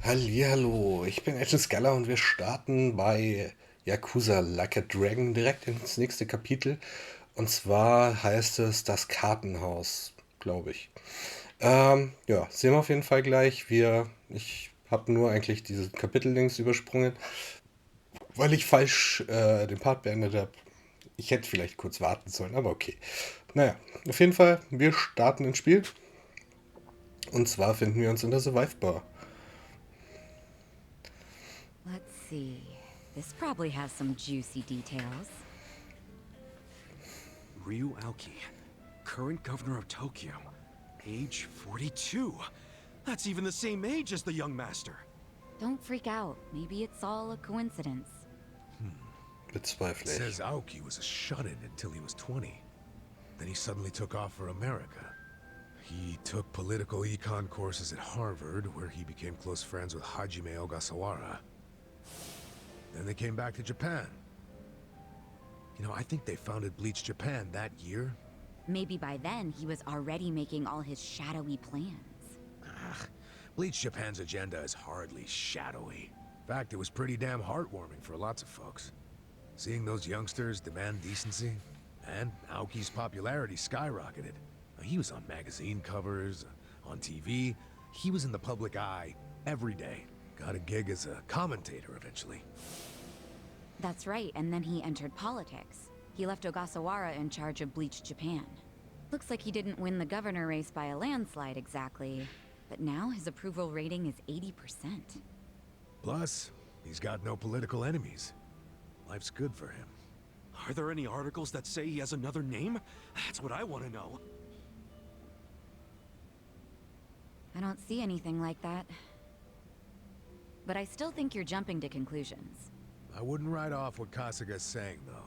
Hallihallo, ich bin Scaller und wir starten bei Yakuza Like a Dragon direkt ins nächste Kapitel. Und zwar heißt es das Kartenhaus, glaube ich. Ja, sehen wir auf jeden Fall gleich. Ich habe nur eigentlich diese Kapitel-Links übersprungen, weil ich falsch den Part beendet habe. Ich hätte vielleicht kurz warten sollen, aber okay. Naja, auf jeden Fall, wir starten ins Spiel. Und zwar finden wir uns in der Survive Bar. Let's see. This probably has some juicy details. Ryu Aoki, current governor of Tokyo, age 42. That's even the same age as the young master. Don't freak out. Maybe it's all a coincidence. Bezweifle ich. Says Aoki was a shut-in until he was 20. Then he suddenly took off for America. He took political econ courses at Harvard, where he became close friends with Hajime Ogasawara. Then they came back to Japan. You know, I think they founded Bleach Japan that year. Maybe by then he was already making all his shadowy plans. Bleach Japan's agenda is hardly shadowy. In fact, it was pretty damn heartwarming for lots of folks. Seeing those youngsters demand decency, and Aoki's popularity skyrocketed. He was on magazine covers, on TV. He was in the public eye every day. Got a gig as a commentator eventually. That's right, and then he entered politics. He left Ogasawara in charge of Bleach Japan. Looks like he didn't win the governor race by a landslide exactly, but now his approval rating is 80%. Plus, he's got no political enemies. Life's good for him. Are there any articles that say he has another name? That's what I want to know. I don't see anything like that. But I still think you're jumping to conclusions. I wouldn't write off what Kasaga's saying, though.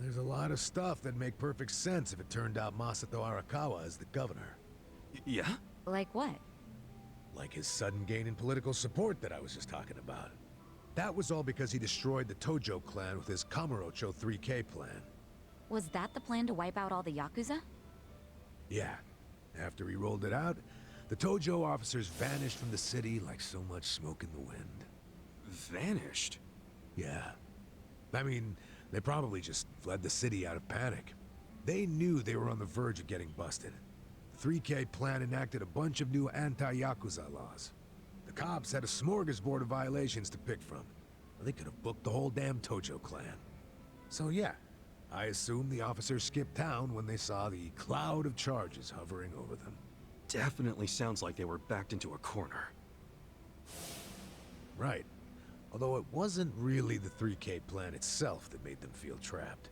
There's a lot of stuff that'd make perfect sense if it turned out Masato Arakawa is the governor. Yeah? Like what? Like his sudden gain in political support that I was just talking about. That was all because he destroyed the Tojo clan with his Kamurocho 3K plan. Was that the plan to wipe out all the Yakuza? Yeah. After he rolled it out, the Tojo officers vanished from the city like so much smoke in the wind. Vanished? Yeah. I mean, they probably just fled the city out of panic. They knew they were on the verge of getting busted. The 3K plan enacted a bunch of new anti-Yakuza laws. The cops had a smorgasbord of violations to pick from. They could have booked the whole damn Tojo clan. So yeah, I assume the officers skipped town when they saw the cloud of charges hovering over them. Definitely sounds like they were backed into a corner. Right. Although it wasn't really the 3K plan itself that made them feel trapped.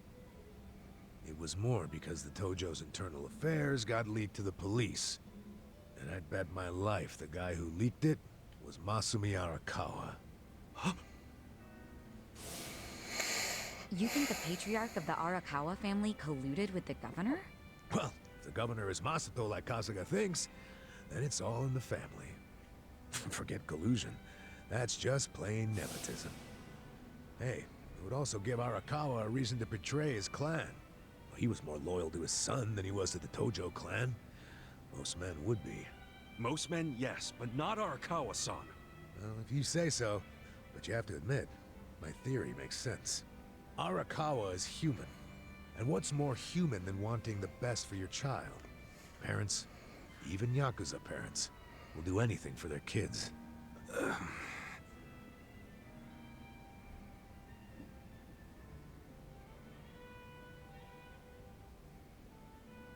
It was more because the Tojo's internal affairs got leaked to the police. And I'd bet my life the guy who leaked it was Masumi Arakawa. You think the patriarch of the Arakawa family colluded with the governor? Well, if the governor is Masato like Kasuga thinks, then it's all in the family. Forget collusion. That's just plain nepotism. Hey, it would also give Arakawa a reason to betray his clan. Well, he was more loyal to his son than he was to the Tojo clan. Most men would be. Most men, yes, but not Arakawa-san. Well, if you say so. But you have to admit, my theory makes sense. Arakawa is human. And what's more human than wanting the best for your child? Parents, even Yakuza parents, will do anything for their kids.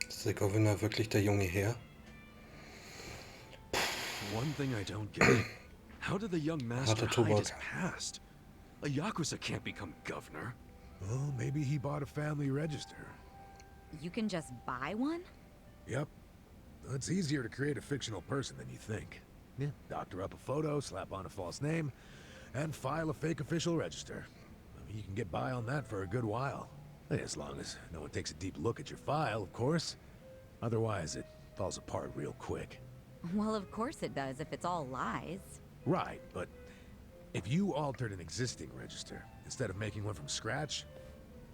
Ist der Governor wirklich der junge Herr? One thing I don't get. How did the young master Harter hide his Tobak. past? A Yakuza can't become governor. Well, maybe he bought a family register. You can just buy one? Yep. It's easier to create a fictional person than you think. Yeah, doctor up a photo, slap on a false name, and file a fake official register. I mean, you can get by on that for a good while. As long as no one takes a deep look at your file, of course. Otherwise, it falls apart real quick. Well, of course it does if it's all lies. Right, but if you altered an existing register, instead of making one from scratch,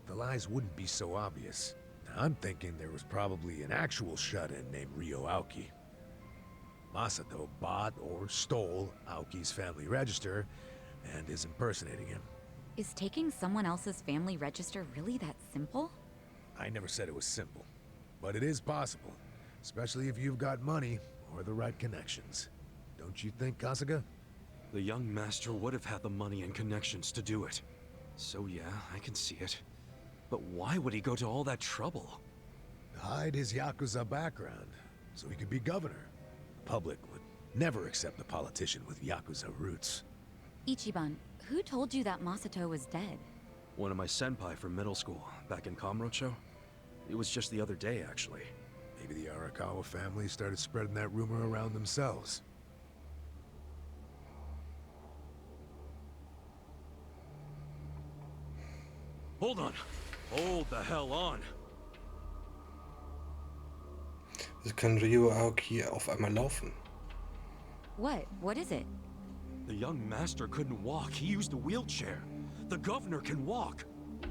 the lies wouldn't be so obvious. I'm thinking there was probably an actual shut-in named Ryo Aoki. Masato bought or stole Aoki's family register and is impersonating him. Is taking someone else's family register really that simple? I never said it was simple, but it is possible, especially if you've got money or the right connections. Don't you think, Kasuga? The young master would have had the money and connections to do it. So yeah, I can see it. But why would he go to all that trouble? To hide his Yakuza background, so he could be governor. The public would never accept a politician with Yakuza roots. Ichiban, who told you that Masato was dead? One of my senpai from middle school, back in Kamurocho. It was just the other day, actually. Maybe the Arakawa family started spreading that rumor around themselves. Hold on. Hold the hell on. Wieso können Ryo Aoki auf einmal laufen? What? What is it? The young master couldn't walk. He used a wheelchair. The governor can walk.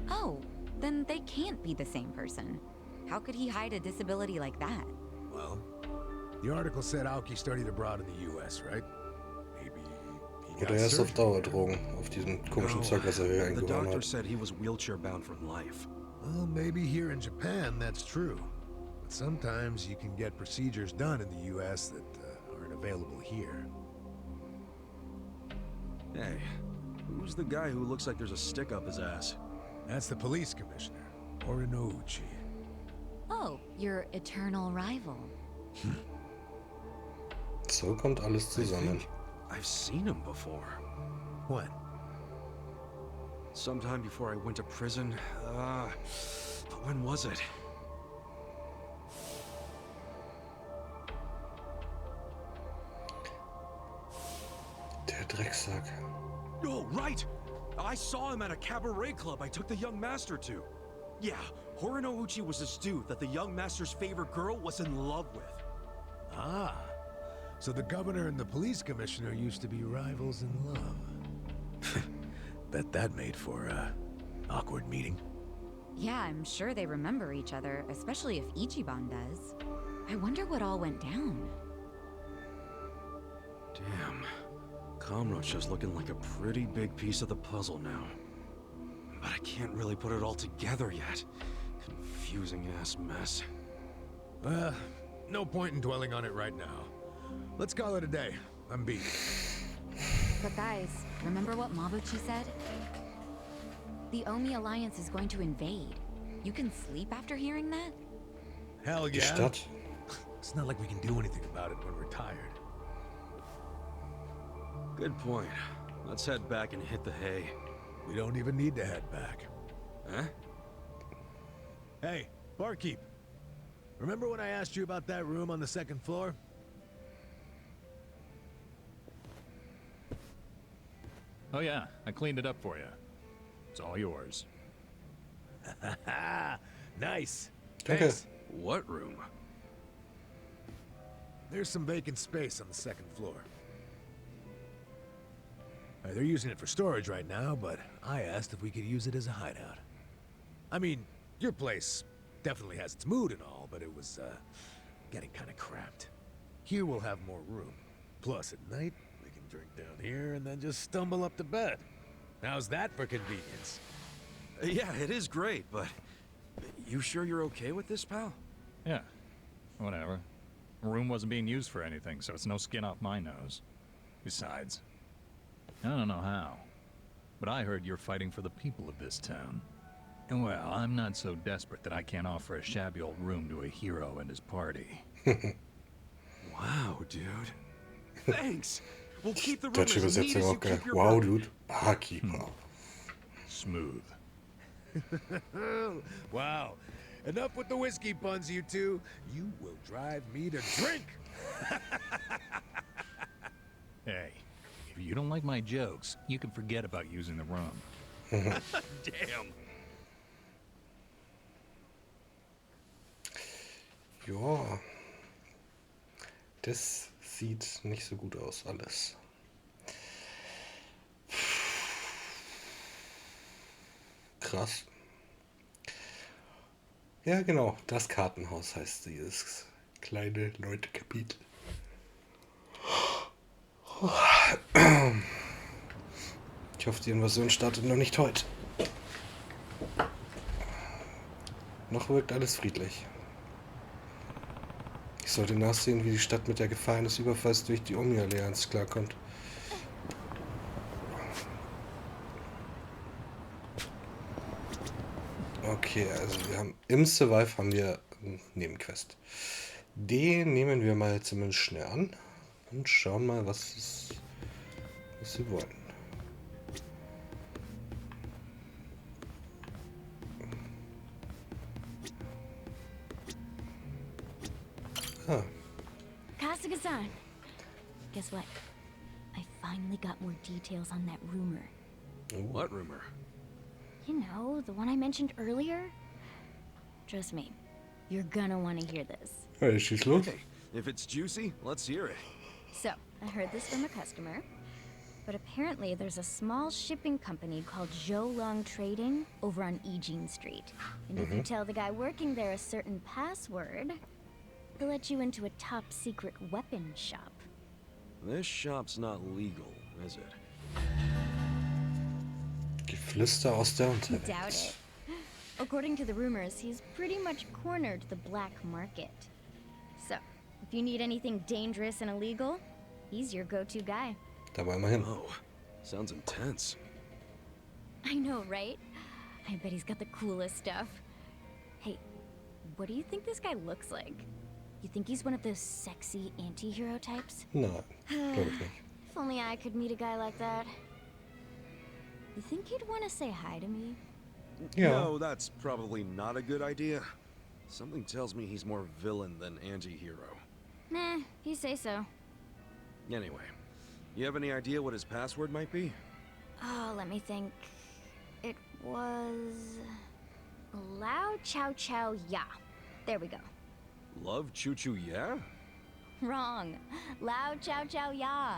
Oh, then they can't be the same person. How could he hide a disability like that? Well, the article said Aoki studied abroad in the US, right? Maybe he got Oder er ist auf surgery. Dauerdrogen, auf diesem komischen Zeug, was er hier The eingehauen doctor hat. said he was wheelchair bound for life. Well, maybe here in Japan that's true. But sometimes you can get procedures done in the US that aren't available here. Hey, who's the guy who looks like there's a stick up his ass? That's the police commissioner, Orinouchi. Oh, your eternal rival. So kommt alles I zusammen. think I've seen him before. When? Sometime before I went to prison. When was it? Der Drecksack. Oh, right! I saw him at a cabaret club I took the young master to. Yeah, Horinouchi was this dude that the young master's favorite girl was in love with. Ah, so the governor and the police commissioner used to be rivals in love. Bet that made for a awkward meeting. Yeah, I'm sure they remember each other, especially if Ichiban does. I wonder what all went down. Damn. Kamurocho's looking like a pretty big piece of the puzzle now. But I can't really put it all together yet. Confusing ass mess. No point in dwelling on it right now. Let's call it a day. I'm beat. But guys, remember what Mabuchi said? The Omi Alliance is going to invade. You can sleep after hearing that? Hell Die yeah. Stadt. It's not like we can do anything about it when we're tired. Good point. Let's head back and hit the hay. We don't even need to head back. Huh? Hey, barkeep. Remember when I asked you about that room on the second floor? Oh yeah, I cleaned it up for you. It's all yours. Nice. Okay. Thanks. What room? There's some vacant space on the second floor. They're using it for storage right now, but I asked if we could use it as a hideout. I mean, your place definitely has its mood and all, but it was, getting kind of cramped. Here we'll have more room. Plus, at night, we can drink down here and then just stumble up to bed. How's that for convenience? Yeah, it is great, but... You sure you're okay with this, pal? Yeah, whatever. The room wasn't being used for anything, so it's no skin off my nose. Besides, I don't know how, but I heard you're fighting for the people of this town. And well, I'm not so desperate that I can't offer a shabby old room to a hero and his party. Wow, dude. Thanks! We'll keep the room Deutsche as neat Übersetzung as you auch geil. keep your Wow, party. dude. Barkeeper. Smooth. Wow. Enough with the whiskey puns, you two. You will drive me to drink. Hey, if you don't like my jokes, you can forget about using the room. Damn. Ja. Das sieht nicht so gut aus, alles. Krass. Ja, genau. Das Kartenhaus heißt dieses kleine Leute-Kapitel. Ich hoffe, die Invasion startet noch nicht heute. Noch wirkt alles friedlich. Ich sollte nachsehen, wie die Stadt mit der Gefahr eines Überfalls durch die Omi-Allianz klarkommt. Okay, also wir haben im Survive haben wir einen Nebenquest. Den nehmen wir mal zumindest schnell an und schauen mal, was sie wollen. Ah, Kasuga-san, guess what? I finally got more details on that rumor. What rumor? You know, the one I mentioned earlier? Trust me, you're gonna want to hear this. ja, schieß los. Hey, if it's juicy, let's hear it. So, I heard this from a customer, but apparently there's a small shipping company called Zhoulong Trading over on Eugene Street. And if you tell the guy working there a certain password, he'll let you into a top secret weapon shop. This shop's not legal, is it? Geflüster aus der Doubt Unterwelt. it. According to the rumors, he's pretty much cornered the black market. So, if you need anything dangerous and illegal, he's your go-to guy. Da wollen wir hin. Oh, sounds intense. I know, right? I bet he's got the coolest stuff. Hey, what do you think this guy looks like? You think he's one of those sexy anti-hero types? Nein, glaube ich nicht. If only I could meet a guy like that. You think he'd want to say hi to me? Ja, No, that's probably not a good idea. Something tells me he's more villain than anti-hero. Nah, you say so. Anyway, you have any idea what his password might be? Oh, let me think. It was... Lao Chow Chow Ya. There we go. Love Choo Choo Yeah? Wrong. Lao Chow Chow Ya.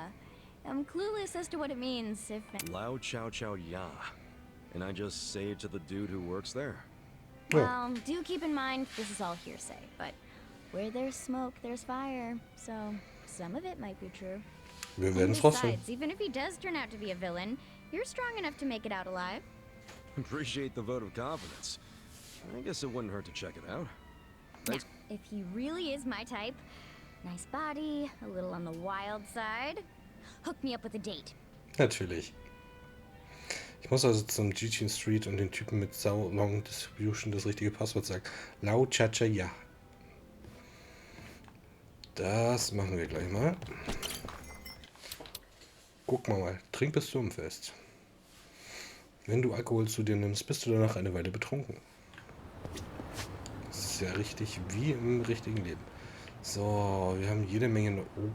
I'm clueless as to what it means, if... Lao Chow Chow Ya. And I just say it to the dude who works there. Well, do keep in mind, this is all hearsay, but where there's smoke, there's fire. So, some of it might be true. wir And werden es trotzdem. besides, even if he does turn out to be a villain, you're strong enough to make it out alive. Appreciate the vote of confidence. I guess it wouldn't hurt to check it out. Now, if he really is my type, nice body, a little on the wild side, hook me up with a date. Natürlich. Ich muss also zum Gejagt Street und den Typen mit Sau Long Distribution das richtige Passwort sagen. Lau Chacha ja. Das machen wir gleich mal. Guck mal. Trink bis du umfällst. Wenn du Alkohol zu dir nimmst, bist du danach eine Weile betrunken. Das ist ja richtig wie im richtigen Leben. So, wir haben jede Menge... Oh,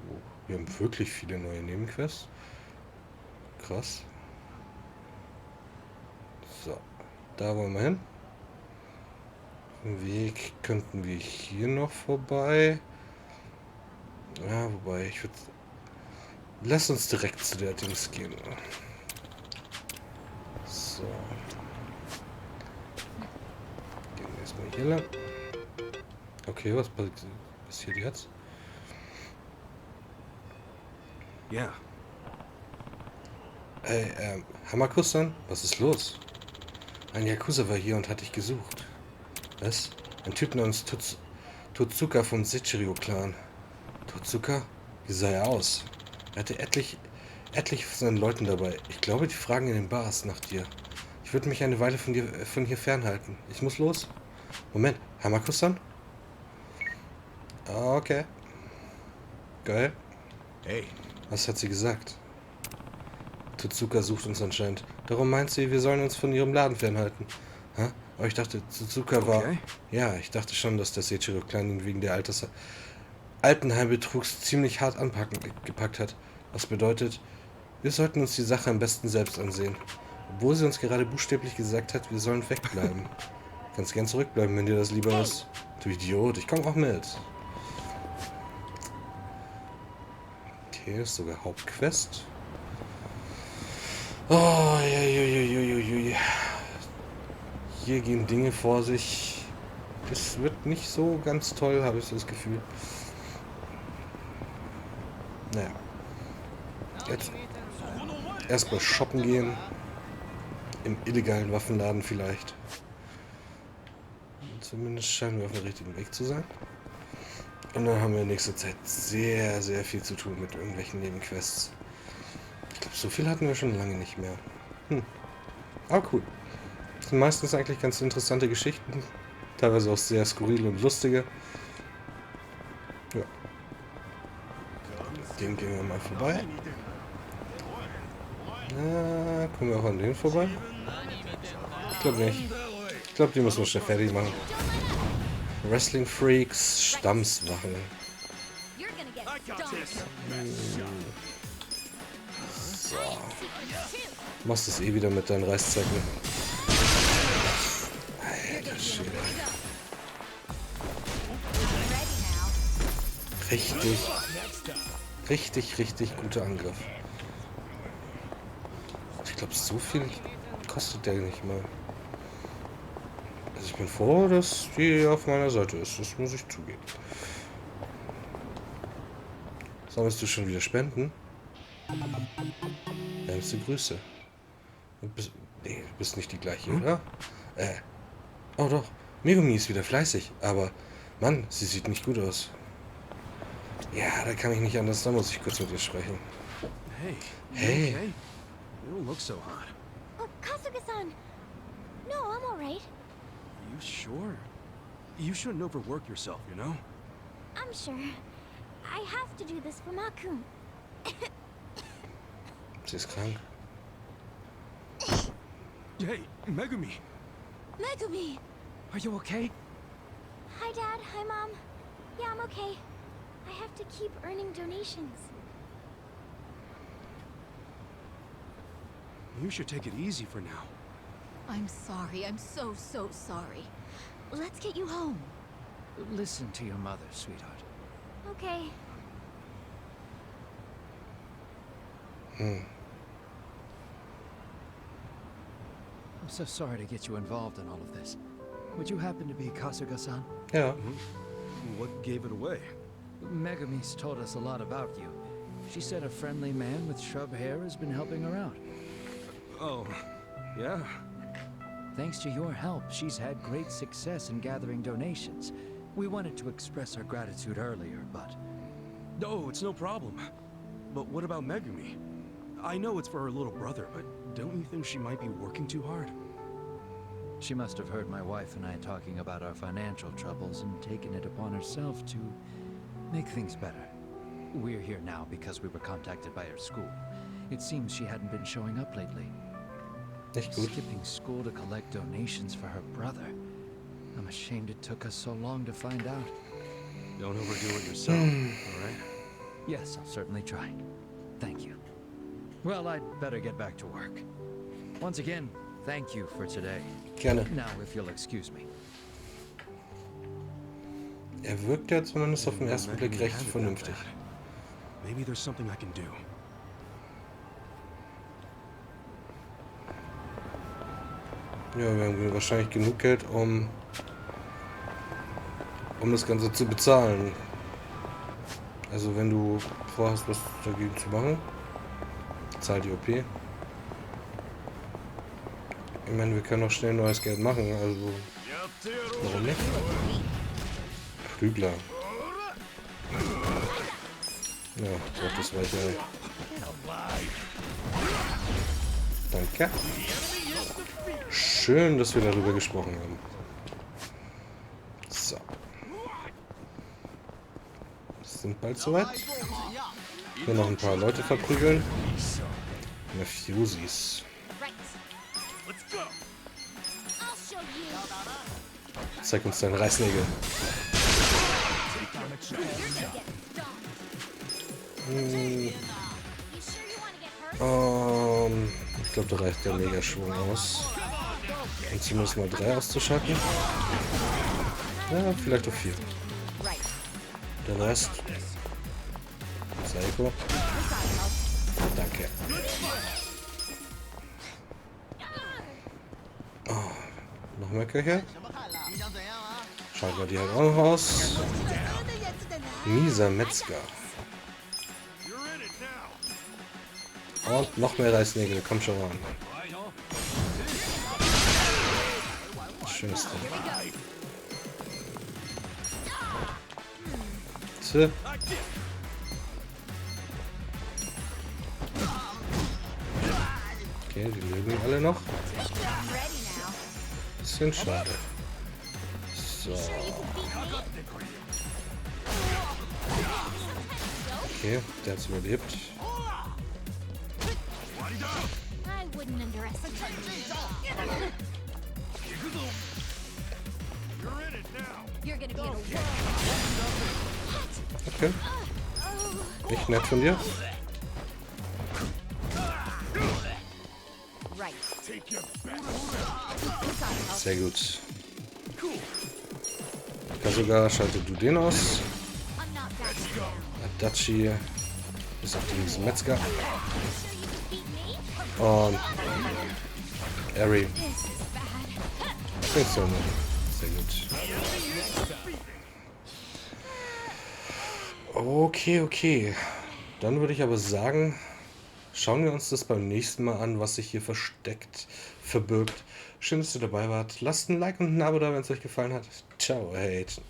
wir haben wirklich viele neue Nebenquests. Krass. So, da wollen wir hin. Den Weg könnten wir hier noch vorbei. Ja, wobei, ich würde... Lass uns direkt zu der Dings gehen. So. Gehen wir erstmal hier lang. Okay, was passiert jetzt? Yeah. Ey, Hamakusan, was ist los? Ein Yakuza war hier und hat dich gesucht. Was? Ein Typ namens Totsuka vom Seichiro-Clan. Totsuka? Wie sah er aus? Er hatte etlich von seinen Leuten dabei. Ich glaube, die fragen in den Bars nach dir. Ich würde mich eine Weile von hier fernhalten. Ich muss los. Moment, Hamakusan? Okay. Geil. Hey, Was hat sie gesagt? Totsuka sucht uns anscheinend. Darum meint sie, wir sollen uns von ihrem Laden fernhalten. Hä? Aber ich dachte, Totsuka war... Okay. Ja, ich dachte schon, dass der Seichiro-Clan ihn wegen der Altenheimbetrugs ziemlich hart gepackt hat. Was bedeutet, wir sollten uns die Sache am besten selbst ansehen. Obwohl sie uns gerade buchstäblich gesagt hat, wir sollen wegbleiben. Kannst gern zurückbleiben, wenn dir das lieber ist. Du Idiot, ich komme auch mit. Okay, ist sogar Hauptquest. Oh, ja. Hier gehen Dinge vor sich. Das wird nicht so ganz toll, habe ich so das Gefühl. Naja. Jetzt erstmal shoppen gehen. Im illegalen Waffenladen vielleicht. Zumindest scheinen wir auf dem richtigen Weg zu sein. Und dann haben wir in nächster Zeit sehr, sehr viel zu tun mit irgendwelchen Nebenquests. Ich glaube, so viel hatten wir schon lange nicht mehr. Aber cool. Das sind meistens eigentlich ganz interessante Geschichten. Teilweise auch sehr skurrile und lustige. Ja. Den gehen wir mal vorbei. Na, kommen wir auch an den vorbei? Ich glaube nicht. Ich glaube, die müssen wir schnell fertig machen. Wrestling Freaks, Stammswachen. So. Du machst es eh wieder mit deinen Reißzeiten. Alter Schwede. Richtig guter Angriff. Ich glaube, so viel kostet der nicht mal. Also ich bin froh, dass die auf meiner Seite ist. Das muss ich zugeben. Sammelst du schon wieder Spenden? Wärmste Grüße. Nee, du bist nicht die gleiche, oder? Oh doch. Megumi ist wieder fleißig. Aber, Mann, sie sieht nicht gut aus. Ja, da kann ich nicht anders. Da muss ich kurz mit ihr sprechen. Hey. Okay? You don't look so hot. Oh, Kasuga-san! No, I'm alright. You sure? You shouldn't overwork yourself, you know? I'm sure. I have to do this for Makun. Sie ist krank. Hey, Megumi! Megumi! Are you okay? Hi, Dad. Hi, Mom. Yeah, I'm okay. I have to keep earning donations. You should take it easy for now. I'm sorry. I'm so sorry. Let's get you home. Listen to your mother, sweetheart. Okay. I'm so sorry to get you involved in all of this. Would you happen to be Kasuga-san? Ja. What gave it away? Megumi's told us a lot about you. She said a friendly man with shrub hair has been helping her out. Oh, yeah. Thanks to your help, she's had great success in gathering donations. We wanted to express our gratitude earlier, but... No, it's no problem. But what about Megumi? I know it's for her little brother, but don't you think she might be working too hard? She must have heard my wife and I talking about our financial troubles and taken it upon herself to make things better. We're here now because we were contacted by her school. It seems she hadn't been showing up lately. Nicht gut. Skipping school to collect donations for her brother. I'm ashamed it took us so long to find out. Don't overdo it yourself, all right? Yes, I'll certainly try. Thank you. Well, I'd better get back to work. Once again, thank you for today. Gerne. Now, if you'll excuse me. Wirkt ja zumindest auf den ersten Blick recht vernünftig. Maybe there's something I can do. Ja, wir haben wahrscheinlich genug Geld, um das Ganze zu bezahlen. Also wenn du vorhast, was dagegen zu machen, zahl die OP. Ich meine, wir können auch schnell neues Geld machen, also warum nicht? Prügler. Ja, Gott, das war ja. Danke. Schön, dass wir darüber gesprochen haben. So. Sind bald soweit. Hier noch ein paar Leute verprügeln. Mafiosis. Zeig uns deinen Reißnägel. Ich glaube, da reicht der Megaschwung aus. Und zumindest mal 3 auszuschalten. Ja, vielleicht auch 4. Der Rest. Psycho. Danke. Oh, noch mehr Köche. Schalten wir die halt auch noch aus. Mieser Metzger. Und noch mehr Reißnägel, komm schon ran. Schönes Ding. So. Okay, die leben alle noch. Bisschen schade. So. Okay, der hat's überlebt. I wouldn't underestimate. You're gonna be in a Okay. Nicht nett von dir. right. Sehr gut. Kasuga, schalte du den aus. I'm not backing down. Adachi ist auf dem Metzger. Und Eri. Bringst du noch. Sehr gut. Okay. Dann würde ich aber sagen, schauen wir uns das beim nächsten Mal an, was sich hier versteckt, verbirgt. Schön, dass ihr dabei wart. Lasst ein Like und ein Abo da, wenn es euch gefallen hat. Ciao, Agent.